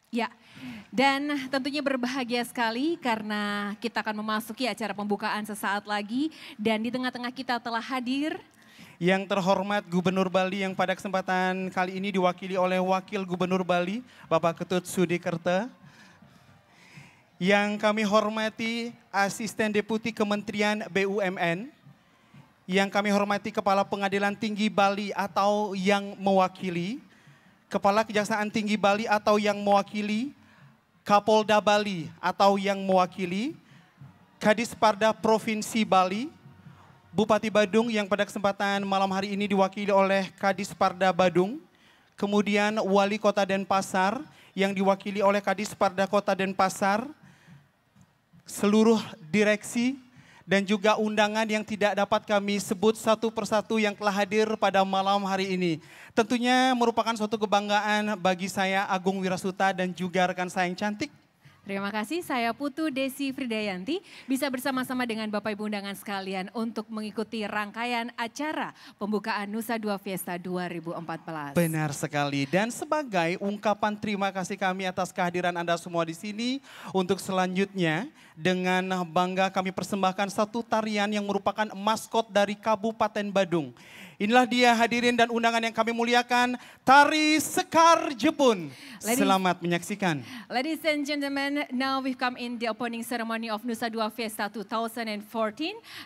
Ya, dan tentunya berbahagia sekali karena kita akan memasuki acara pembukaan sesaat lagi. Dan di tengah-tengah kita telah hadir Yang terhormat Gubernur Bali yang pada kesempatan kali ini diwakili oleh Wakil Gubernur Bali, Bapak Ketut Sudikerta. Yang kami hormati Asisten Deputi Kementerian BUMN. Yang kami hormati Kepala Pengadilan Tinggi Bali atau yang mewakili. Kepala Kejaksaan Tinggi Bali atau yang mewakili. Kapolda Bali atau yang mewakili. Kadis Parda Provinsi Bali. Bupati Badung yang pada kesempatan malam hari ini diwakili oleh Kadis Parda Badung. Kemudian Wali Kota Denpasar yang diwakili oleh Kadis Parda Kota Denpasar. Seluruh direksi dan juga undangan yang tidak dapat kami sebut satu persatu yang telah hadir pada malam hari ini. Tentunya merupakan suatu kebanggaan bagi saya Agung Wirasuta dan juga rekan saya yang cantik. Terima kasih, saya Putu Desi Fridayanti bisa bersama-sama dengan Bapak Ibu undangan sekalian untuk mengikuti rangkaian acara pembukaan Nusa Dua Fiesta 2014. Benar sekali, dan sebagai ungkapan terima kasih kami atas kehadiran Anda semua di sini, untuk selanjutnya dengan bangga kami persembahkan satu tarian yang merupakan maskot dari Kabupaten Badung. Inilah dia hadirin dan undangan yang kami muliakan, Tari Sekar Jepun. Selamat menyaksikan. Ladies and gentlemen, now we've come in the opening ceremony of Nusa Dua Fiesta 2014.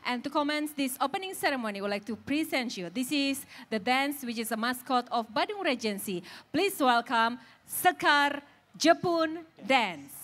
And to commence this opening ceremony, I would like to present you. This is the dance which is a mascot of Badung Regency. Please welcome Sekar Jepun Dance.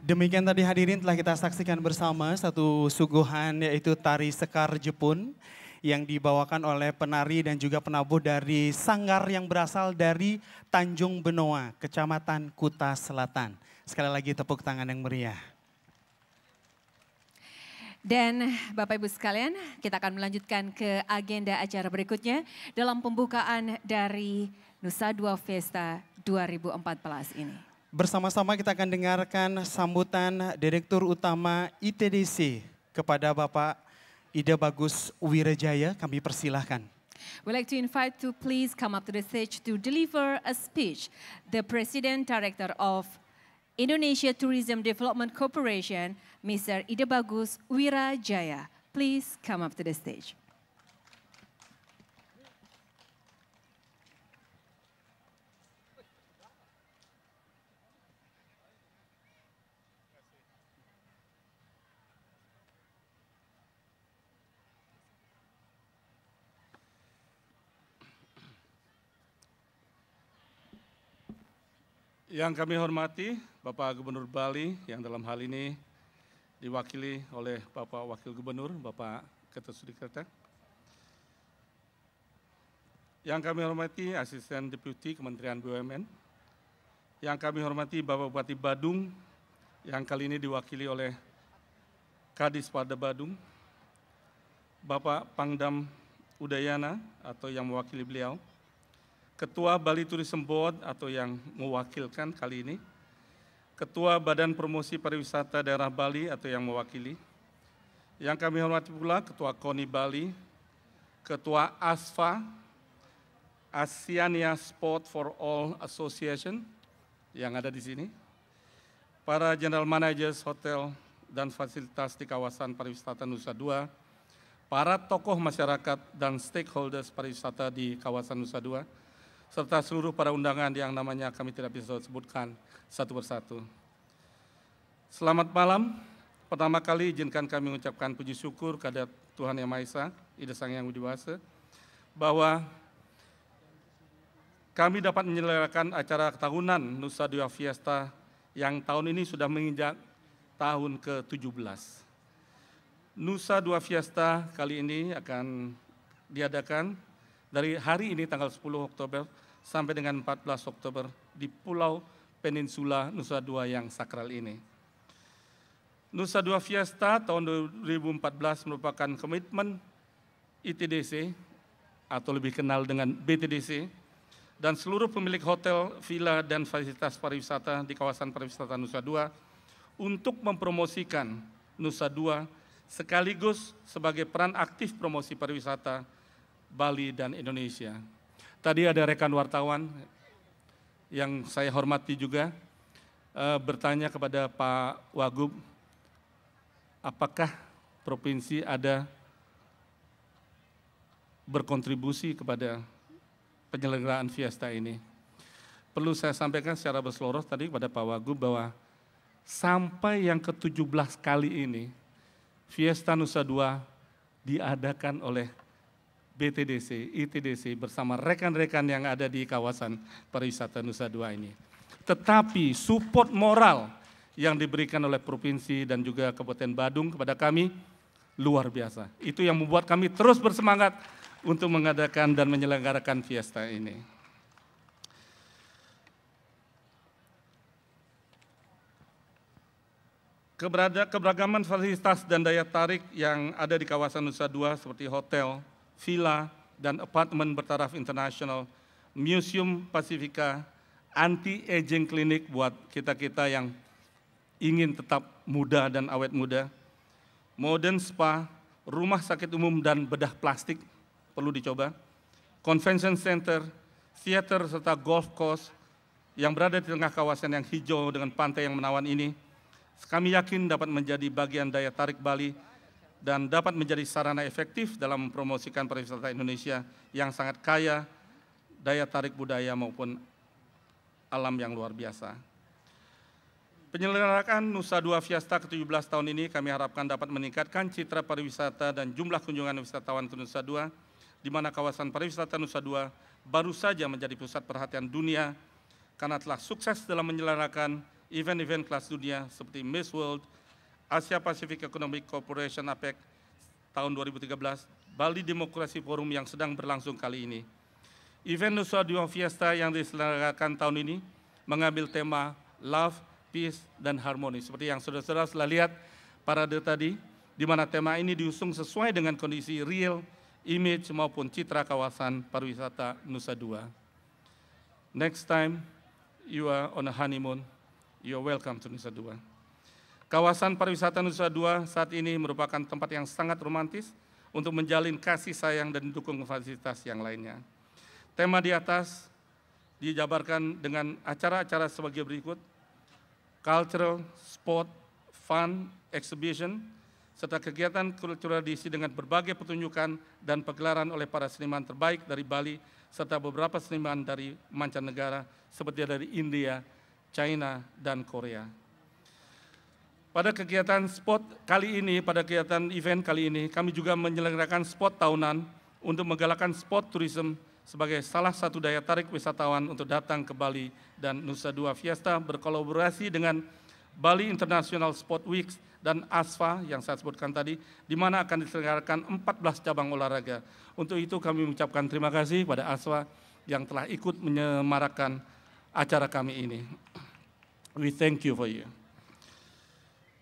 Demikian tadi hadirin telah kita saksikan bersama satu suguhan yaitu tari Sekar Jepun yang dibawakan oleh penari dan juga penabuh dari sanggar yang berasal dari Tanjung Benoa, Kecamatan Kuta Selatan. Sekali lagi tepuk tangan yang meriah. Dan Bapak Ibu sekalian, kita akan melanjutkan ke agenda acara berikutnya dalam pembukaan dari Nusa Dua Fiesta 2014 ini. Bersama-sama kita akan dengarkan sambutan Direktur Utama ITDC kepada Bapak Ida Bagus Wirajaya. Kami persilahkan. We'd like to invite to please come up to the stage to deliver a speech. The President Director of Indonesia Tourism Development Corporation, Mr. Ida Bagus Wirajaya. Please come up to the stage. Yang kami hormati Bapak Gubernur Bali yang dalam hal ini diwakili oleh Bapak Wakil Gubernur, Bapak Ketut Sudikerta. Yang kami hormati Asisten Deputi Kementerian BUMN. Yang kami hormati Bapak Bupati Badung yang kali ini diwakili oleh Kadis Pada Badung. Bapak Pangdam Udayana atau yang mewakili beliau. Ketua Bali Tourism Board atau yang mewakilkan kali ini, Ketua Badan Promosi Pariwisata Daerah Bali atau yang mewakili, yang kami hormati pula Ketua KONI Bali, Ketua ASFA, Asiania Sport for All Association yang ada di sini, para General Managers Hotel dan Fasilitas di kawasan pariwisata Nusa Dua, para tokoh masyarakat dan stakeholders pariwisata di kawasan Nusa Dua, serta seluruh para undangan yang namanya kami tidak bisa sebutkan satu persatu. Selamat malam. Pertama kali izinkan kami mengucapkan puji syukur kepada Tuhan Yang Maha Esa, Ida Sang Yang Widi Wasa, bahwa kami dapat menyelenggarakan acara tahunan Nusa Dua Fiesta yang tahun ini sudah menginjak tahun ke-17. Nusa Dua Fiesta kali ini akan diadakan dari hari ini tanggal 10 Oktober sampai dengan 14 Oktober di Pulau Peninsula Nusa Dua yang sakral ini. Nusa Dua Fiesta tahun 2014 merupakan komitmen ITDC atau lebih kenal dengan BTDC dan seluruh pemilik hotel, villa, dan fasilitas pariwisata di kawasan pariwisata Nusa Dua untuk mempromosikan Nusa Dua sekaligus sebagai peran aktif promosi pariwisata Bali dan Indonesia. Tadi ada rekan wartawan yang saya hormati juga bertanya kepada Pak Wagub, apakah provinsi ada berkontribusi kepada penyelenggaraan fiesta ini. Perlu saya sampaikan secara berseloroh tadi kepada Pak Wagub bahwa sampai yang ke-17 kali ini, Fiesta Nusa Dua diadakan oleh BTDC, ITDC bersama rekan-rekan yang ada di kawasan pariwisata Nusa Dua ini. Tetapi support moral yang diberikan oleh Provinsi dan juga Kabupaten Badung kepada kami luar biasa. Itu yang membuat kami terus bersemangat untuk mengadakan dan menyelenggarakan fiesta ini. Keberagaman fasilitas dan daya tarik yang ada di kawasan Nusa Dua seperti hotel, villa, dan apartemen bertaraf internasional, Museum Pasifika, anti-aging klinik buat kita-kita yang ingin tetap muda dan awet muda, modern spa, rumah sakit umum dan bedah plastik perlu dicoba, convention center, theater serta golf course yang berada di tengah kawasan yang hijau dengan pantai yang menawan ini, kami yakin dapat menjadi bagian daya tarik Bali dan dapat menjadi sarana efektif dalam mempromosikan pariwisata Indonesia yang sangat kaya, daya tarik budaya maupun alam yang luar biasa. Penyelenggaraan Nusa Dua Fiesta ke-17 tahun ini kami harapkan dapat meningkatkan citra pariwisata dan jumlah kunjungan wisatawan ke Nusa Dua, di mana kawasan pariwisata Nusa Dua baru saja menjadi pusat perhatian dunia karena telah sukses dalam menyelenggarakan event-event kelas dunia seperti Miss World, Asia Pacific Economic Cooperation APEC tahun 2013, Bali Demokrasi Forum yang sedang berlangsung kali ini. Event Nusa Dua Fiesta yang diselenggarakan tahun ini mengambil tema Love, Peace, dan Harmony. Seperti yang saudara-saudara telah lihat parade tadi, di mana tema ini diusung sesuai dengan kondisi real, image maupun citra kawasan pariwisata Nusa Dua. Next time you are on a honeymoon, you are welcome to Nusa Dua. Kawasan pariwisata Nusa Dua saat ini merupakan tempat yang sangat romantis untuk menjalin kasih sayang dan dukung fasilitas yang lainnya. Tema di atas dijabarkan dengan acara-acara sebagai berikut: cultural, sport, fun, exhibition, serta kegiatan kultural diisi dengan berbagai pertunjukan dan pagelaran oleh para seniman terbaik dari Bali, serta beberapa seniman dari mancanegara seperti dari India, China, dan Korea. Pada kegiatan spot kali ini, pada kegiatan event kali ini, kami juga menyelenggarakan spot tahunan untuk menggalakkan spot tourism sebagai salah satu daya tarik wisatawan untuk datang ke Bali, dan Nusa Dua Fiesta berkolaborasi dengan Bali International Sport Weeks dan ASFA yang saya sebutkan tadi, di mana akan diselenggarakan 14 cabang olahraga. Untuk itu kami mengucapkan terima kasih pada ASFA yang telah ikut menyemarakan acara kami ini. We thank you for you.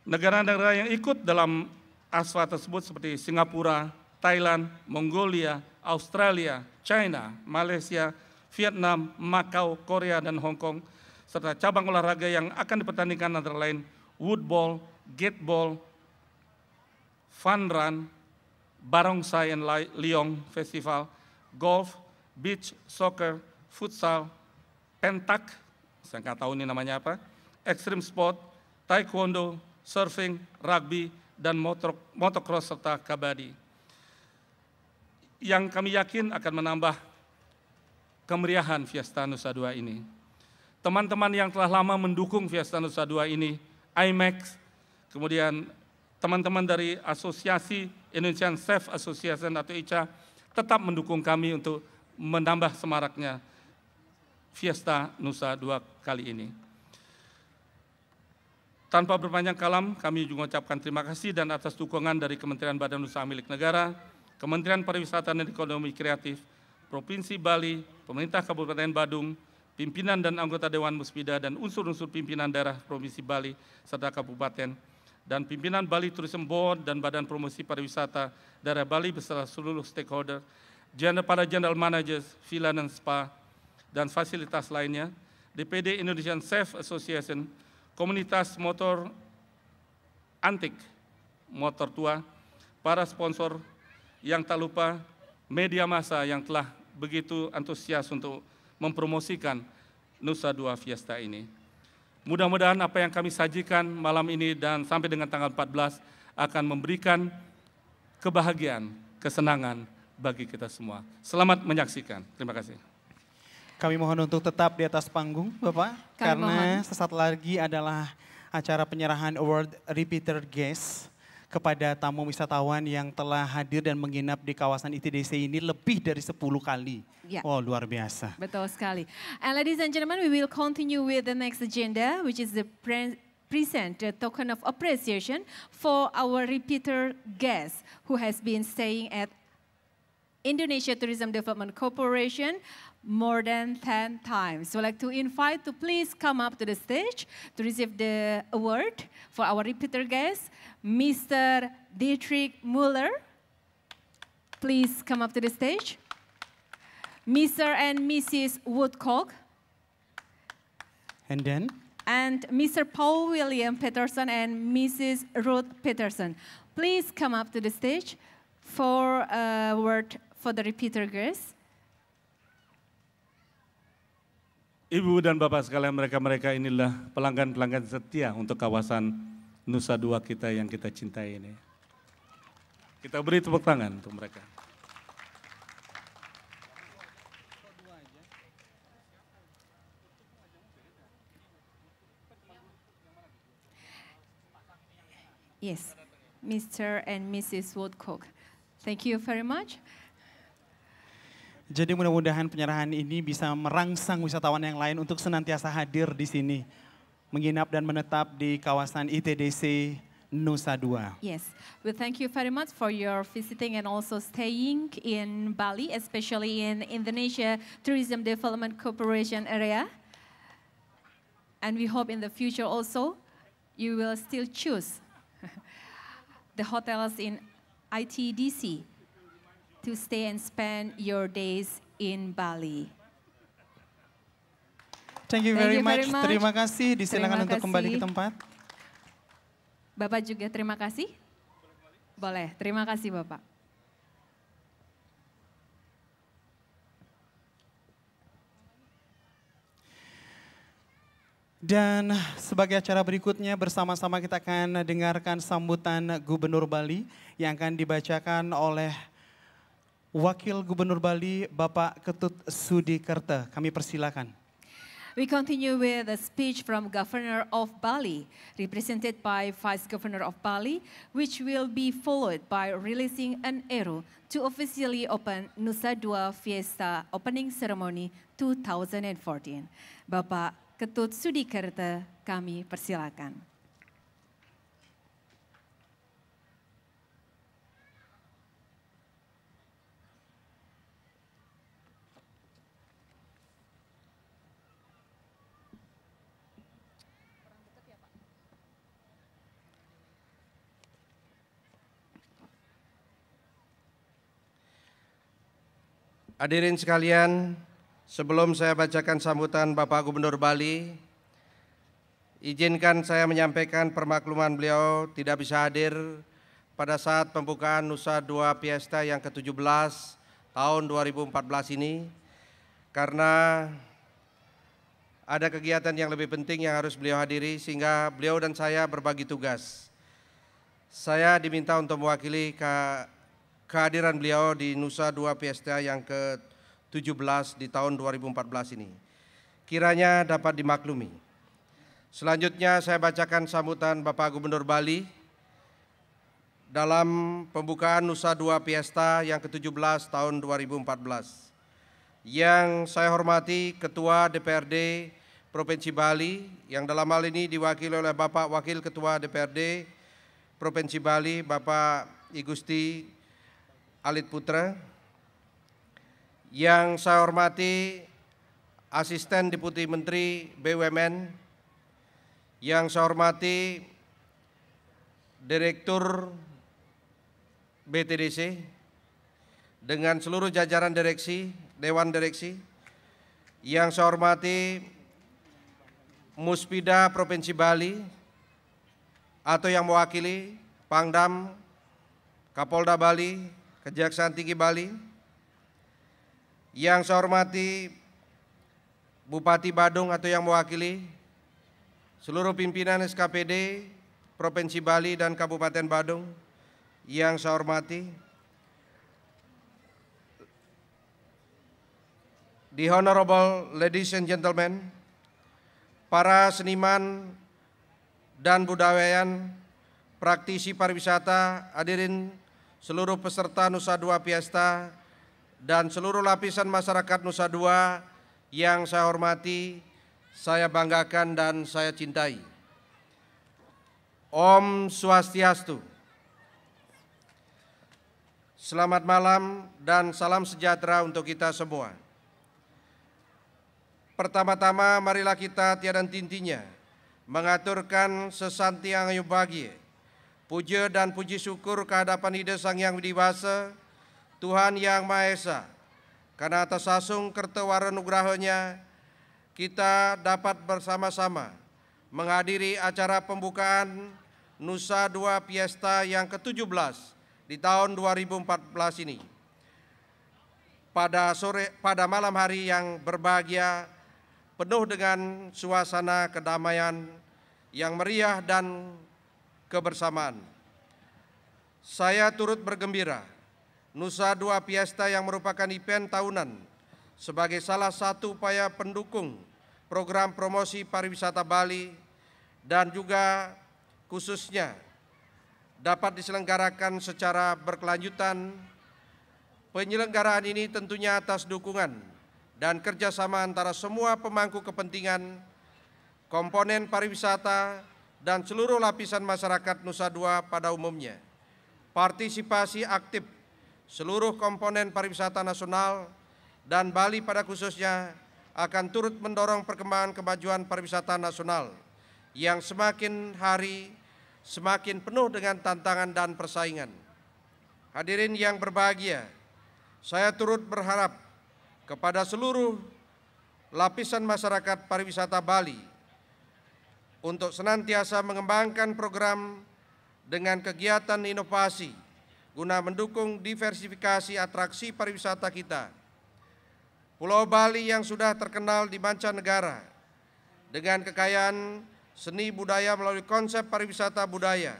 Negara-negara yang ikut dalam ASFA tersebut seperti Singapura, Thailand, Mongolia, Australia, China, Malaysia, Vietnam, Macau, Korea, dan Hong Kong, serta cabang olahraga yang akan dipertandingkan antara lain woodball, gateball, fun run, Barongsai and Liong Festival, golf, beach soccer, futsal, pentak, saya nggak tahu ini namanya apa, extreme sport, taekwondo, surfing, rugby, dan motocross serta kabadi. Yang kami yakin akan menambah kemeriahan Fiesta Nusa Dua ini. Teman-teman yang telah lama mendukung Fiesta Nusa Dua ini, IMAX, kemudian teman-teman dari Asosiasi Indonesian Chef Association atau ICA tetap mendukung kami untuk menambah semaraknya Fiesta Nusa Dua kali ini. Tanpa berpanjang kalam, kami juga mengucapkan terima kasih dan atas dukungan dari Kementerian Badan Usaha Milik Negara, Kementerian Pariwisata dan Ekonomi Kreatif, Provinsi Bali, Pemerintah Kabupaten Badung, pimpinan dan anggota Dewan Musbida dan unsur-unsur pimpinan daerah Provinsi Bali serta Kabupaten, dan pimpinan Bali Tourism Board dan Badan Promosi Pariwisata daerah Bali beserta seluruh stakeholder, para general managers, villa dan spa, dan fasilitas lainnya, DPD Indonesian Chef Association, komunitas motor antik, motor tua, para sponsor, yang tak lupa media massa yang telah begitu antusias untuk mempromosikan Nusa Dua Fiesta ini. Mudah-mudahan apa yang kami sajikan malam ini dan sampai dengan tanggal 14 akan memberikan kebahagiaan, kesenangan bagi kita semua. Selamat menyaksikan. Terima kasih. Kami mohon untuk tetap di atas panggung, Bapak, karena sesaat lagi adalah acara penyerahan award repeater guest kepada tamu wisatawan yang telah hadir dan menginap di kawasan ITDC ini lebih dari 10 kali. Yeah. Oh, luar biasa. Betul sekali. And ladies and gentlemen, we will continue with the next agenda, which is the present token of appreciation for our repeater guest who has been staying at Indonesia Tourism Development Corporation more than 10 times. So I'd like to invite to please come up to the stage to receive the award for our repeater guest, Mr. Dietrich Müller. Please come up to the stage. Mr. and Mrs. Woodcock. And then? And Mr. Paul William Peterson and Mrs. Ruth Peterson. Please come up to the stage for a word for the repeater guest. Ibu dan Bapak sekalian, mereka-mereka inilah pelanggan-pelanggan setia untuk kawasan Nusa Dua kita yang kita cintai ini. Kita beri tepuk tangan untuk mereka. Yes, Mr. and Mrs. Woodcock. Thank you very much. Jadi mudah-mudahan penyerahan ini bisa merangsang wisatawan yang lain untuk senantiasa hadir di sini. menginap dan menetap di kawasan ITDC Nusa Dua. Yes, we thank you very much for your visiting and also staying in Bali, especially in Indonesia Tourism Development Corporation area. And we hope in the future also you will still choose the hotels in ITDC to stay and spend your days in Bali. Thank you very much. Terima kasih. Disilakan untuk kembali ke tempat. Bapak juga terima kasih. Boleh, terima kasih Bapak. Dan sebagai acara berikutnya bersama-sama kita akan dengarkan sambutan Gubernur Bali yang akan dibacakan oleh Wakil Gubernur Bali Bapak Ketut Sudikerta. Kami persilakan. We continue with a speech from Governor of Bali, represented by Vice Governor of Bali, which will be followed by releasing an arrow to officially open Nusa Dua Fiesta Opening Ceremony 2014. Bapak Ketut Sudikerta, kami persilakan. Hadirin sekalian, sebelum saya bacakan sambutan Bapak Gubernur Bali, izinkan saya menyampaikan permakluman beliau tidak bisa hadir pada saat pembukaan Nusa Dua Fiesta yang ke-17 tahun 2014 ini, karena ada kegiatan yang lebih penting yang harus beliau hadiri sehingga beliau dan saya berbagi tugas. Saya diminta untuk mewakili kehadiran beliau di Nusa Dua Fiesta yang ke-17 di tahun 2014 ini. Kiranya dapat dimaklumi. Selanjutnya saya bacakan sambutan Bapak Gubernur Bali dalam pembukaan Nusa Dua Fiesta yang ke-17 tahun 2014. Yang saya hormati Ketua DPRD Provinsi Bali yang dalam hal ini diwakili oleh Bapak Wakil Ketua DPRD Provinsi Bali Bapak Igusti Alit Putra, yang saya hormati Asisten Deputi Menteri BUMN, yang saya hormati Direktur BTDC dengan seluruh jajaran direksi, Dewan Direksi, yang saya hormati Muspida Provinsi Bali atau yang mewakili Pangdam, Kapolda Bali, Kejaksaan Tinggi Bali, yang saya hormati Bupati Badung atau yang mewakili seluruh pimpinan SKPD Provinsi Bali dan Kabupaten Badung, yang saya hormati The Honorable Ladies and Gentlemen, para seniman dan budayawan, praktisi pariwisata, hadirin seluruh peserta Nusa Dua Fiesta dan seluruh lapisan masyarakat Nusa Dua yang saya hormati, saya banggakan dan saya cintai. Om Swastiastu. Selamat malam dan salam sejahtera untuk kita semua. Pertama-tama marilah kita tiada hentinya mengaturkan sesantiang ayu bagi puja dan puji syukur kehadapan Ida Sang Hyang Widibasa, Tuhan Yang Maha Esa, karena atas sasung kertawara nugrahanya kita dapat bersama-sama menghadiri acara pembukaan Nusa Dua Fiesta yang ke-17 di tahun 2014 ini. Pada malam hari yang berbahagia, penuh dengan suasana kedamaian yang meriah dan kebersamaan. Saya turut bergembira Nusa Dua Fiesta yang merupakan event tahunan sebagai salah satu upaya pendukung program promosi pariwisata Bali dan juga khususnya dapat diselenggarakan secara berkelanjutan. Penyelenggaraan ini tentunya atas dukungan dan kerjasama antara semua pemangku kepentingan komponen pariwisata, dan seluruh lapisan masyarakat Nusa Dua pada umumnya. Partisipasi aktif seluruh komponen pariwisata nasional dan Bali pada khususnya akan turut mendorong perkembangan kemajuan pariwisata nasional yang semakin hari semakin penuh dengan tantangan dan persaingan. Hadirin yang berbahagia, saya turut berharap kepada seluruh lapisan masyarakat pariwisata Bali untuk senantiasa mengembangkan program dengan kegiatan inovasi guna mendukung diversifikasi atraksi pariwisata kita. Pulau Bali yang sudah terkenal di mancanegara dengan kekayaan seni budaya melalui konsep pariwisata budaya,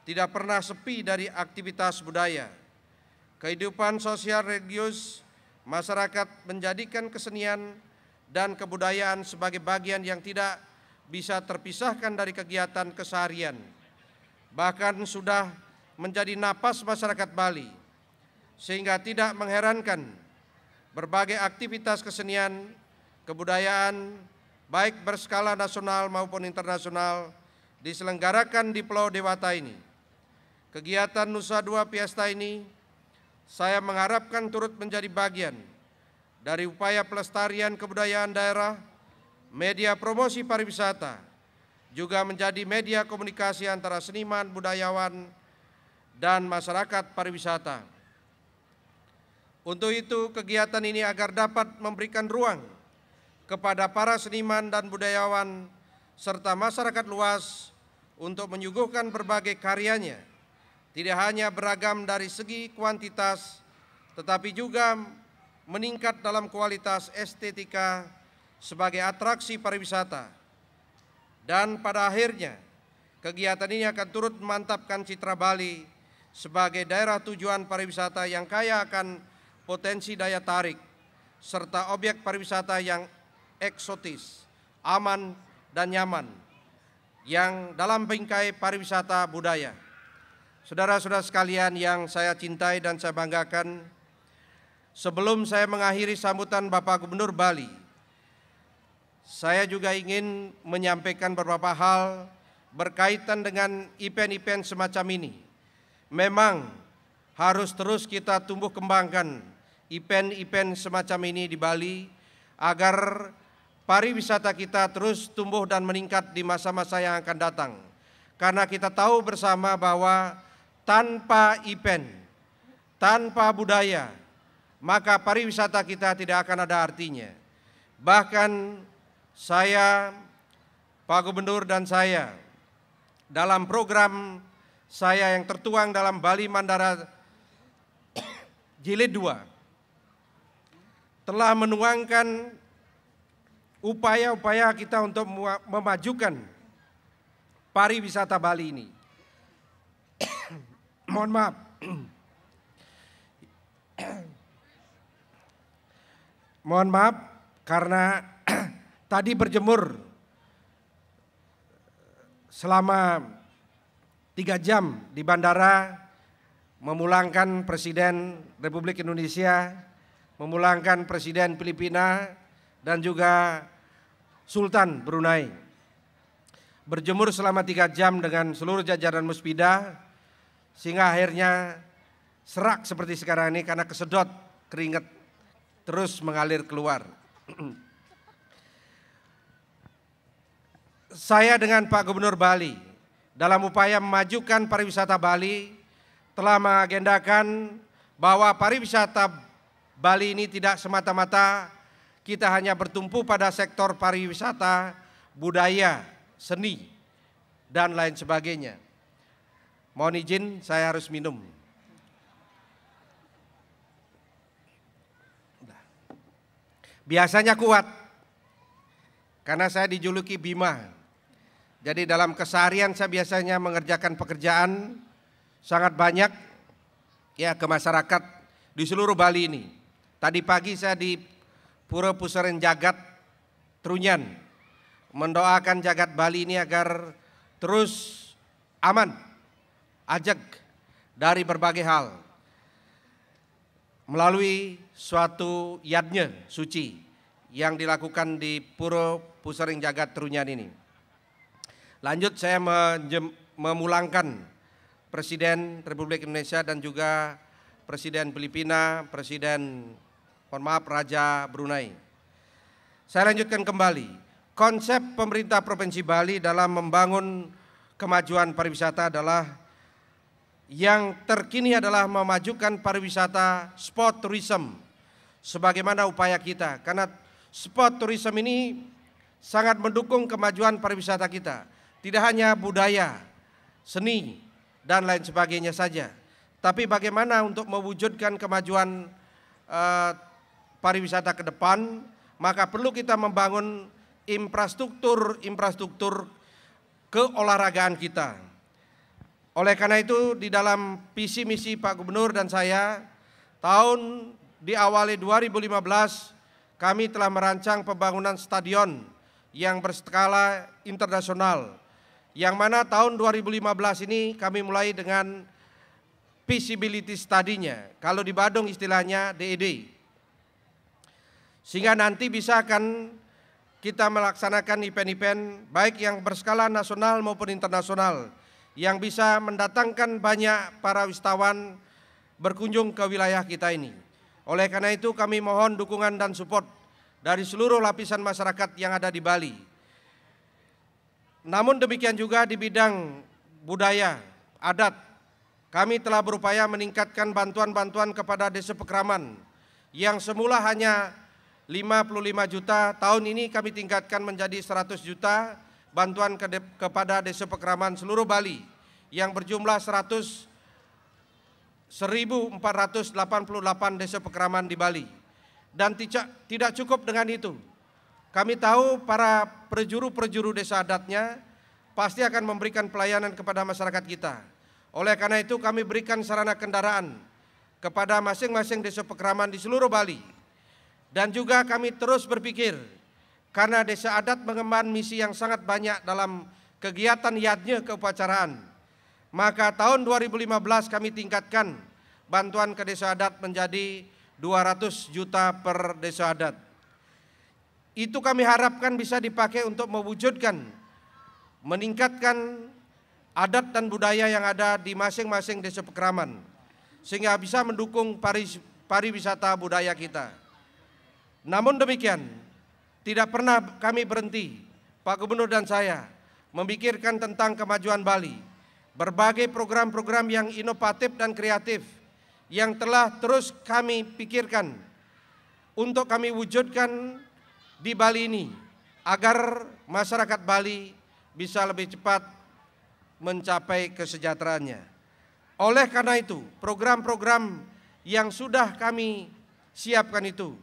tidak pernah sepi dari aktivitas budaya. Kehidupan sosial religius masyarakat menjadikan kesenian dan kebudayaan sebagai bagian yang tidak bisa terpisahkan dari kegiatan keseharian. Bahkan sudah menjadi napas masyarakat Bali, sehingga tidak mengherankan berbagai aktivitas kesenian, kebudayaan, baik berskala nasional maupun internasional, diselenggarakan di Pulau Dewata ini. Kegiatan Nusa Dua Fiesta ini, saya mengharapkan turut menjadi bagian dari upaya pelestarian kebudayaan daerah, media promosi pariwisata, juga menjadi media komunikasi antara seniman, budayawan, dan masyarakat pariwisata. Untuk itu, kegiatan ini agar dapat memberikan ruang kepada para seniman dan budayawan serta masyarakat luas untuk menyuguhkan berbagai karyanya, tidak hanya beragam dari segi kuantitas, tetapi juga meningkat dalam kualitas estetika sebagai atraksi pariwisata. Dan pada akhirnya, kegiatan ini akan turut memantapkan citra Bali sebagai daerah tujuan pariwisata yang kaya akan potensi daya tarik, serta objek pariwisata yang eksotis, aman, dan nyaman, yang dalam bingkai pariwisata budaya. Saudara-saudara sekalian yang saya cintai dan saya banggakan, sebelum saya mengakhiri sambutan Bapak Gubernur Bali, saya juga ingin menyampaikan beberapa hal berkaitan dengan event-event semacam ini. Memang harus terus kita tumbuh kembangkan event-event semacam ini di Bali agar pariwisata kita terus tumbuh dan meningkat di masa-masa yang akan datang. Karena kita tahu bersama bahwa tanpa event, tanpa budaya, maka pariwisata kita tidak akan ada artinya. Bahkan saya, Pak Gubernur dan saya, dalam program saya yang tertuang dalam Bali Mandara Jilid 2, telah menuangkan upaya-upaya kita untuk memajukan pariwisata Bali ini. Mohon maaf. Mohon maaf karena tadi berjemur selama 3 jam di bandara, memulangkan Presiden Republik Indonesia, memulangkan Presiden Filipina, dan juga Sultan Brunei. Berjemur selama 3 jam dengan seluruh jajaran Musbida, sehingga akhirnya serak seperti sekarang ini karena kesedot keringat terus mengalir keluar. Saya dengan Pak Gubernur Bali dalam upaya memajukan pariwisata Bali telah mengagendakan bahwa pariwisata Bali ini tidak semata-mata kita hanya bertumpu pada sektor pariwisata, budaya, seni, dan lain sebagainya. Mohon izin, saya harus minum. Biasanya kuat, karena saya dijuluki Bima. Jadi dalam keseharian saya biasanya mengerjakan pekerjaan sangat banyak ya ke masyarakat di seluruh Bali ini. Tadi pagi saya di Pura Pusaren Jagat Trunyan mendoakan Jagat Bali ini agar terus aman, ajeg dari berbagai hal. Melalui suatu yadnya suci yang dilakukan di Pura Pusering Jagat Trunyan ini. Lanjut saya memulangkan Presiden Republik Indonesia dan juga Presiden Filipina, Presiden, mohon maaf, Raja Brunei. Saya lanjutkan kembali, konsep pemerintah Provinsi Bali dalam membangun kemajuan pariwisata adalah yang terkini adalah memajukan pariwisata sport tourism sebagaimana upaya kita, karena sport tourism ini sangat mendukung kemajuan pariwisata kita, tidak hanya budaya, seni dan lain sebagainya saja, tapi bagaimana untuk mewujudkan kemajuan pariwisata ke depan, maka perlu kita membangun infrastruktur keolahragaan kita. Oleh karena itu di dalam visi misi Pak Gubernur dan saya, di awal 2015 kami telah merancang pembangunan stadion yang berskala internasional, yang mana tahun 2015 ini kami mulai dengan feasibility study-nya, kalau di Badung istilahnya DED. Sehingga nanti bisa akan kita melaksanakan event-event baik yang berskala nasional maupun internasional, yang bisa mendatangkan banyak para wisatawan berkunjung ke wilayah kita ini. Oleh karena itu kami mohon dukungan dan support dari seluruh lapisan masyarakat yang ada di Bali. Namun demikian juga di bidang budaya, adat, kami telah berupaya meningkatkan bantuan-bantuan kepada desa Pekraman yang semula hanya 55 juta, tahun ini kami tingkatkan menjadi 100 juta bantuan kepada desa Pekraman seluruh Bali yang berjumlah 1.488 desa Pekraman di Bali. Dan tidak cukup dengan itu. Kami tahu para perjuru desa adatnya pasti akan memberikan pelayanan kepada masyarakat kita. Oleh karena itu kami berikan sarana kendaraan kepada masing-masing desa Pekraman di seluruh Bali. Dan juga kami terus berpikir, karena desa adat mengemban misi yang sangat banyak dalam kegiatan yadnya keupacaraan, maka tahun 2015 kami tingkatkan bantuan ke desa adat menjadi 200 juta per desa adat. Itu kami harapkan bisa dipakai untuk mewujudkan, meningkatkan adat dan budaya yang ada di masing-masing desa Pekraman, sehingga bisa mendukung pariwisata budaya kita. Namun demikian, tidak pernah kami berhenti, Pak Gubernur dan saya, memikirkan tentang kemajuan Bali. Berbagai program-program yang inovatif dan kreatif yang telah terus kami pikirkan untuk kami wujudkan di Bali ini, agar masyarakat Bali bisa lebih cepat mencapai kesejahteraannya. Oleh karena itu, program-program yang sudah kami siapkan itu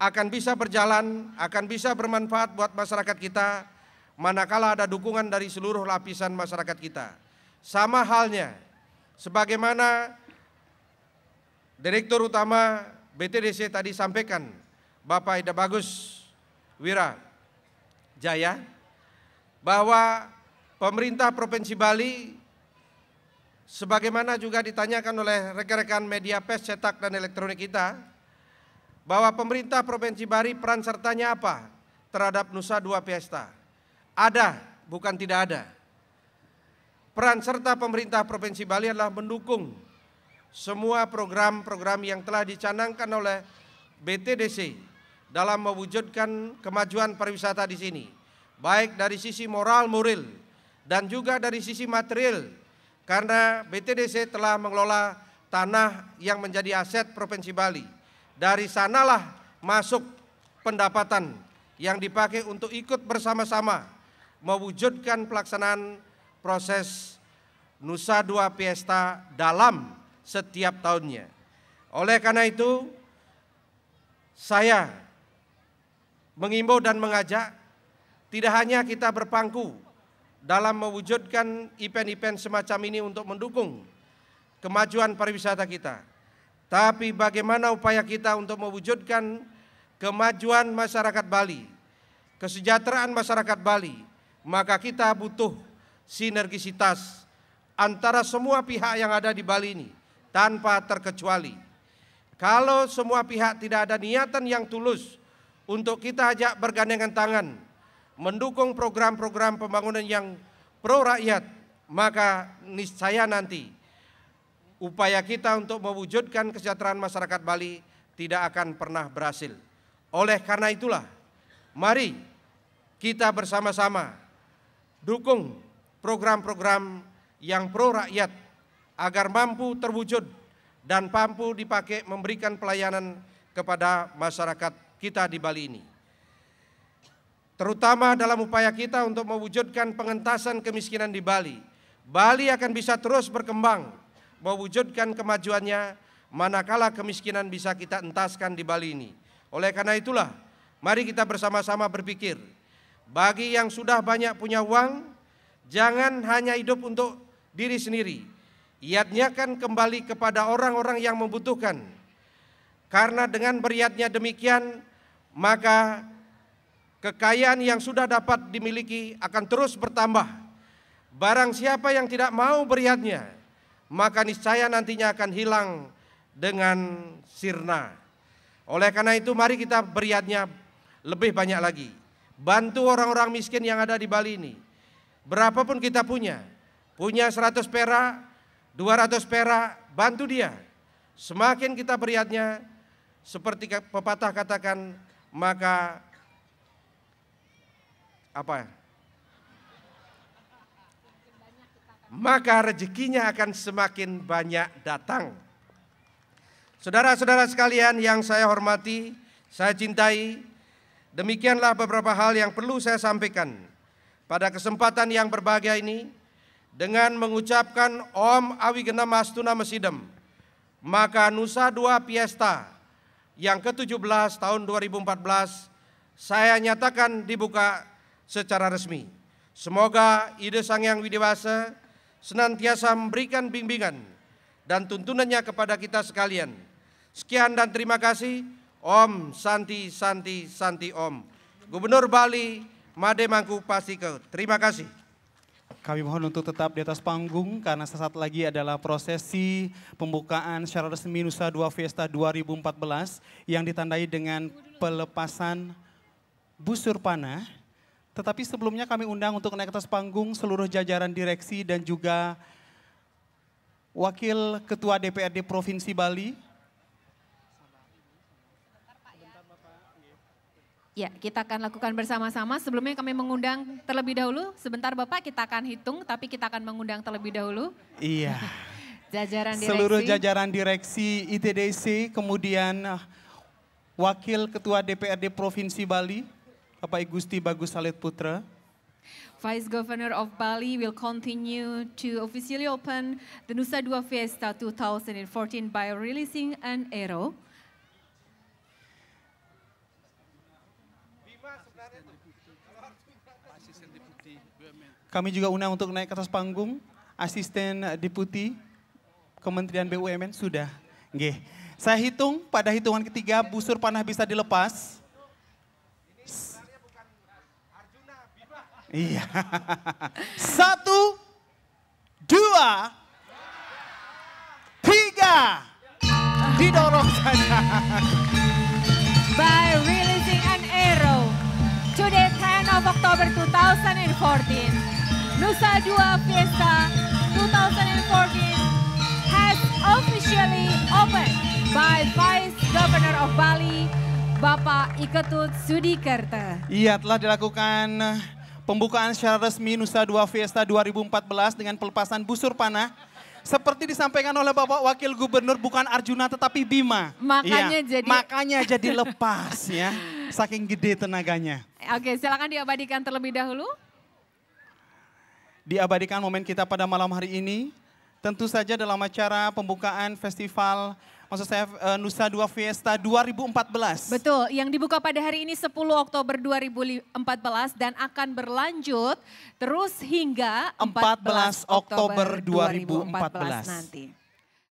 akan bisa berjalan, akan bisa bermanfaat buat masyarakat kita, manakala ada dukungan dari seluruh lapisan masyarakat kita. Sama halnya, sebagaimana Direktur Utama BTDC tadi sampaikan, Bapak Ida Bagus Wira Jaya, bahwa pemerintah Provinsi Bali, sebagaimana juga ditanyakan oleh rekan-rekan media pers cetak dan elektronik kita, bahwa pemerintah Provinsi Bali peran sertanya apa terhadap Nusa Dua Fiesta? Ada, bukan tidak ada. Peran serta pemerintah Provinsi Bali adalah mendukung semua program-program yang telah dicanangkan oleh BTDC dalam mewujudkan kemajuan pariwisata di sini, baik dari sisi moral, dan juga dari sisi material, karena BTDC telah mengelola tanah yang menjadi aset Provinsi Bali. Dari sanalah masuk pendapatan yang dipakai untuk ikut bersama-sama mewujudkan pelaksanaan proses Nusa Dua Fiesta dalam setiap tahunnya. Oleh karena itu, saya mengimbau dan mengajak, tidak hanya kita berpangku dalam mewujudkan event-event semacam ini untuk mendukung kemajuan pariwisata kita, tapi bagaimana upaya kita untuk mewujudkan kemajuan masyarakat Bali, kesejahteraan masyarakat Bali, maka kita butuh sinergisitas antara semua pihak yang ada di Bali ini tanpa terkecuali. Kalau semua pihak tidak ada niatan yang tulus untuk kita ajak bergandengan tangan mendukung program-program pembangunan yang pro rakyat, maka niscaya nanti upaya kita untuk mewujudkan kesejahteraan masyarakat Bali tidak akan pernah berhasil. Oleh karena itulah, mari kita bersama-sama dukung program-program yang pro rakyat agar mampu terwujud dan mampu dipakai memberikan pelayanan kepada masyarakat kita di Bali ini. Terutama dalam upaya kita untuk mewujudkan pengentasan kemiskinan di Bali. Bali akan bisa terus berkembang, mewujudkan kemajuannya manakala kemiskinan bisa kita entaskan di Bali ini. Oleh karena itulah, mari kita bersama-sama berpikir, bagi yang sudah banyak punya uang, jangan hanya hidup untuk diri sendiri. Iatnyakan kembali kepada orang-orang yang membutuhkan. Karena dengan beriatnya demikian, maka kekayaan yang sudah dapat dimiliki akan terus bertambah. Barang siapa yang tidak mau beriatnya, maka niscaya nantinya akan hilang dengan sirna. Oleh karena itu mari kita beriatnya lebih banyak lagi. Bantu orang-orang miskin yang ada di Bali ini. Berapapun kita punya 100 perak, 200 perak, bantu dia. Semakin kita beriatnya, seperti pepatah katakan, maka maka rezekinya akan semakin banyak datang. Saudara-saudara sekalian yang saya hormati, saya cintai, demikianlah beberapa hal yang perlu saya sampaikan pada kesempatan yang berbahagia ini dengan mengucapkan Om Awigena Mastuna Mesidem. Maka Nusa Dua Fiesta yang ke-17 tahun 2014 saya nyatakan dibuka secara resmi. Semoga Ide Sang Hyang Widewasa senantiasa memberikan bimbingan dan tuntunannya kepada kita sekalian. Sekian dan terima kasih. Om Santi Santi Santi Om. Gubernur Bali Made Mangku Pasike. Terima kasih. Kami mohon untuk tetap di atas panggung karena sesaat lagi adalah prosesi pembukaan secara resmi Nusa Dua Fiesta 2014 yang ditandai dengan pelepasan busur panah. Tetapi sebelumnya kami undang untuk naik ke atas panggung seluruh jajaran direksi dan juga Wakil Ketua DPRD Provinsi Bali. Ya, kita akan lakukan bersama-sama. Sebelumnya kami mengundang terlebih dahulu. Sebentar Bapak, kita akan hitung, tapi kita akan mengundang terlebih dahulu. Iya. Jajaran direksi. Seluruh jajaran direksi ITDC, kemudian Wakil Ketua DPRD Provinsi Bali, Bapak Igusti Bagus Salit Putra. Vice Governor of Bali will continue to officially open the Nusa Dua Fiesta 2014 by releasing an arrow. Kami juga undang untuk naik ke atas panggung, Asisten Deputi Kementerian BUMN sudah. Nggih. Saya hitung, pada hitungan ketiga busur panah bisa dilepas. Iya. 1, 2, 3. Didorong saja. By releasing an arrow, today 10 of October 2014, Nusa Dua Fiesta 2014 has officially opened by Vice Governor of Bali, Bapak Iketut Sudikerta. Iya, telah dilakukan pembukaan secara resmi Nusa Dua Fiesta 2014 dengan pelepasan busur panah. Seperti disampaikan oleh Bapak Wakil Gubernur, bukan Arjuna tetapi Bima. Makanya jadi lepas ya, saking gede tenaganya. Oke, silakan diabadikan terlebih dahulu. Diabadikan momen kita pada malam hari ini. Tentu saja dalam acara pembukaan festival, maksud saya Nusa Dua Fiesta 2014. Betul, yang dibuka pada hari ini 10 Oktober 2014 dan akan berlanjut terus hingga 14 Oktober 2014 nanti.